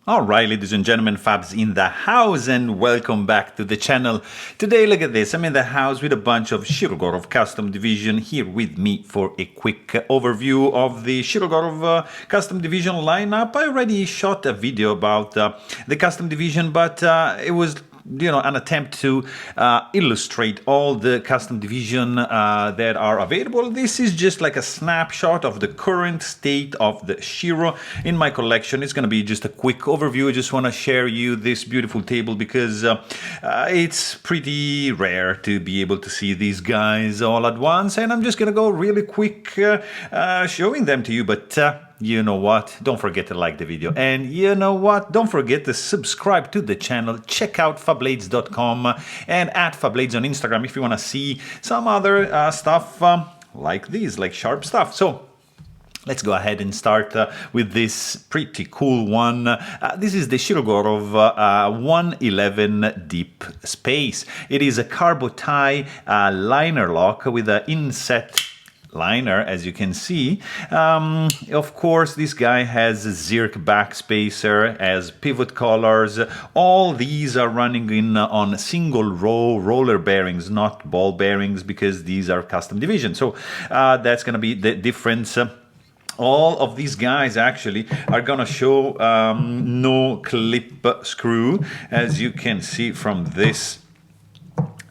All right, ladies and gentlemen, Fabs in the house, and welcome back to the channel. Today, look at this. I'm in the house with a bunch of Shirogorov Custom Division here with me for a quick overview of the Shirogorov Custom Division lineup. I already shot a video about the Custom Division, but it was an attempt to illustrate all the custom division that are available. This is just like a snapshot of the current state of the Shiro in my collection. It's going to be just a quick overview. I just want to share you this beautiful table because it's pretty rare to be able to see these guys all at once, and I'm just going to go really quick showing them to you, but you know what? Don't forget to like the video. And you know what? Don't forget to subscribe to the channel. Check out Fablades.com and at Fablades on Instagram if you want to see some other stuff like these, like sharp stuff. So let's go ahead and start with this pretty cool one. This is the Shirogorov 111 Deep Space. It is a carbo tie liner lock with an inset liner, as you can see. Of course, this guy has a Zirk backspacer, as pivot collars. All these are running in on single row roller bearings, not ball bearings, because these are custom division. So that's going to be the difference. All of these guys actually are gonna show no clip screw, as you can see from this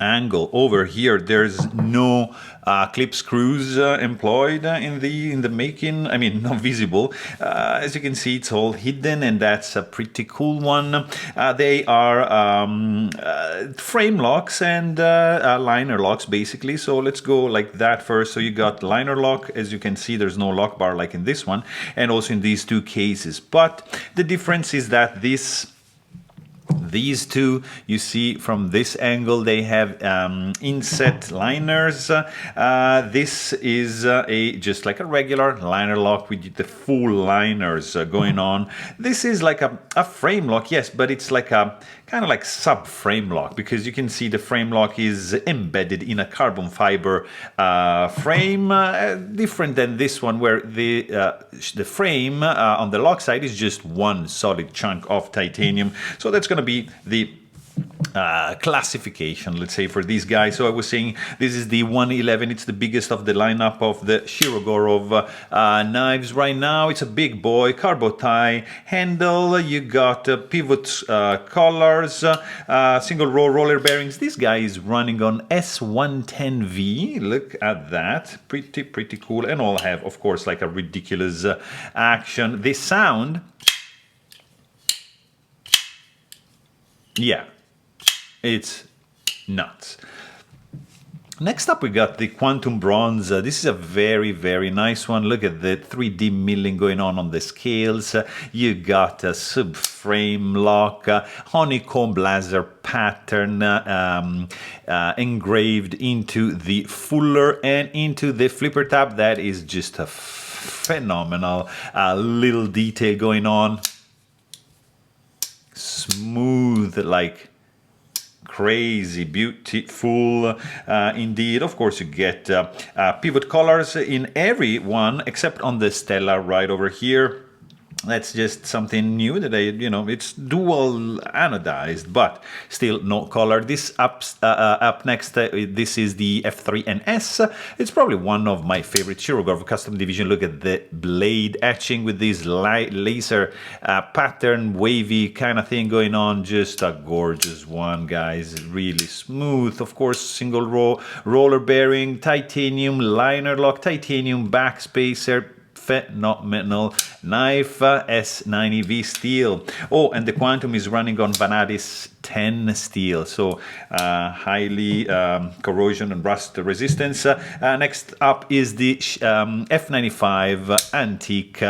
angle over here. There's no clip screws employed in the making. I mean, not visible. As you can see, it's all hidden, and that's a pretty cool one. They are frame locks and liner locks, basically. So let's go like that first. So you got liner lock. As you can see, there's no lock bar like in this one, and also in these two cases. But the difference is that these two, you see from this angle, they have inset liners. This is just like a regular liner lock with the full liners going on. This is like a frame lock, yes, but it's like a kind of like sub frame lock, because you can see the frame lock is embedded in a carbon fiber frame, different than this one, where the frame on the lock side is just one solid chunk of titanium. So that's going to be the classification, let's say, for these guys. So I was saying this is the 111. It's the biggest of the lineup of the Shirogorov knives right now. It's a big boy, carbo tie handle. You got pivot collars, single row roller bearings. This guy is running on S110V. Look at that, pretty cool, and all have, of course, like a ridiculous action. The sound, yeah, it's nuts. Next up, we got the Quantum Bronze. This is a very nice one. Look at the 3D milling going on the scales. You got a subframe lock, honeycomb laser pattern engraved into the fuller and into the flipper tab. That is just a phenomenal little detail going on. Smooth like crazy, beautiful indeed. Of course, you get pivot collars in every one except on the Stella right over here. That's just something new that it's dual anodized, but still no color. This up next, this is the F3NS. It's probably one of my favorite Shirogorov Custom Division. Look at the blade etching with this laser pattern, wavy kind of thing going on. Just a gorgeous one, guys. Really smooth. Of course, single row roller bearing, titanium liner lock, titanium backspacer. Phenomenal knife, S90V steel. Oh, and the Quantum is running on Vanadis 10 steel, so highly corrosion and rust resistance. Next up is the F95 Antique.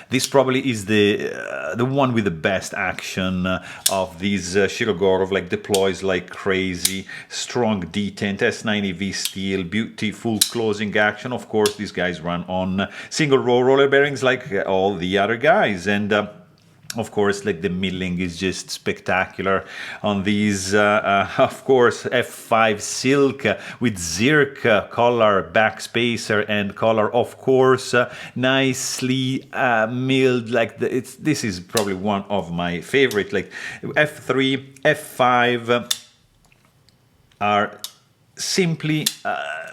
This probably is the one with the best action of these Shirogorov, like deploys like crazy, strong detent, S90V steel, beautiful closing action. Of course, these guys run on single row roller bearings like all the other guys, and Of course, like the milling is just spectacular on these. Of course, F5 silk with zirc collar, backspacer and collar. Of course, nicely milled. Like this is probably one of my favorite. Like F3, F5 are simply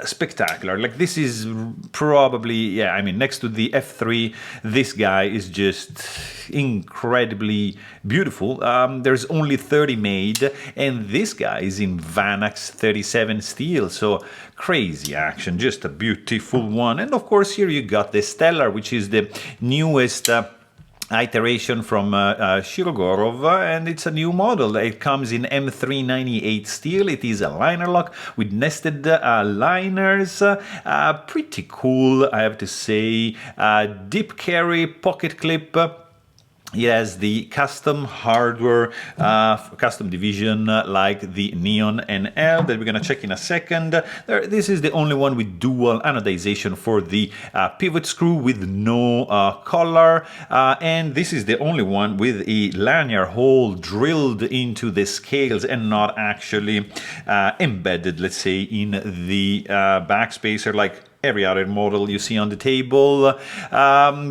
spectacular. Like this is probably, yeah, I mean, next to the F3, this guy is just incredibly beautiful. There's only 30 made, and this guy is in Vanax 37 steel, so crazy action, just a beautiful one. And of course here you got the Stellar, which is the newest iteration from Shirogorov, and it's a new model. It comes in M398 steel. It is a liner lock with nested liners. Pretty cool, I have to say. Deep carry pocket clip. It has the custom hardware, custom division like the Neon NL that we're going to check in a second. This is the only one with dual anodization for the pivot screw with no collar. And this is the only one with a lanyard hole drilled into the scales and not actually embedded, let's say, in the backspacer like every other model you see on the table.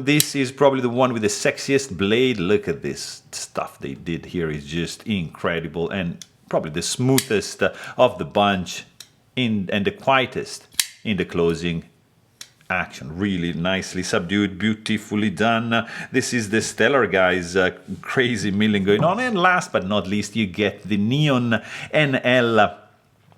This is probably the one with the sexiest blade. Look at this stuff they did here. Is just incredible, and probably the smoothest of the bunch and the quietest in the closing action. Really nicely subdued, beautifully done. This is the Stellar, guys. Crazy milling going on. And last but not least, you get the Neon NL,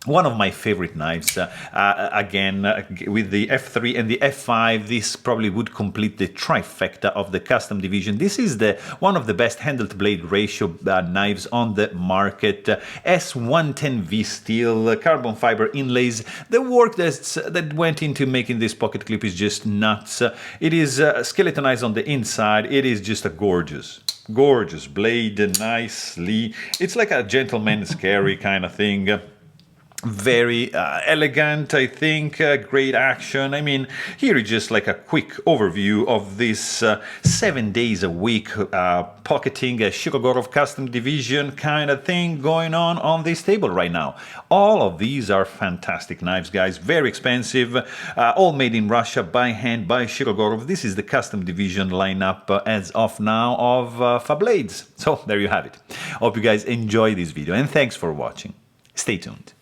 one of my favorite knives. Again, with the F3 and the F5, this probably would complete the trifecta of the custom division. This is one of the best handle to blade ratio knives on the market. S110V steel, carbon fiber inlays. The work that went into making this pocket clip is just nuts. It is skeletonized on the inside. It is just a gorgeous blade, nicely. It's like a gentleman's carry kind of thing. Very elegant, I think. Great action. I mean, here is just like a quick overview of this 7 days a week pocketing a Shirogorov Custom Division kind of thing going on this table right now. All of these are fantastic knives, guys. Very expensive. All made in Russia by hand by Shirogorov. This is the Custom Division lineup as of now of Fablades. So there you have it. Hope you guys enjoy this video, and thanks for watching. Stay tuned.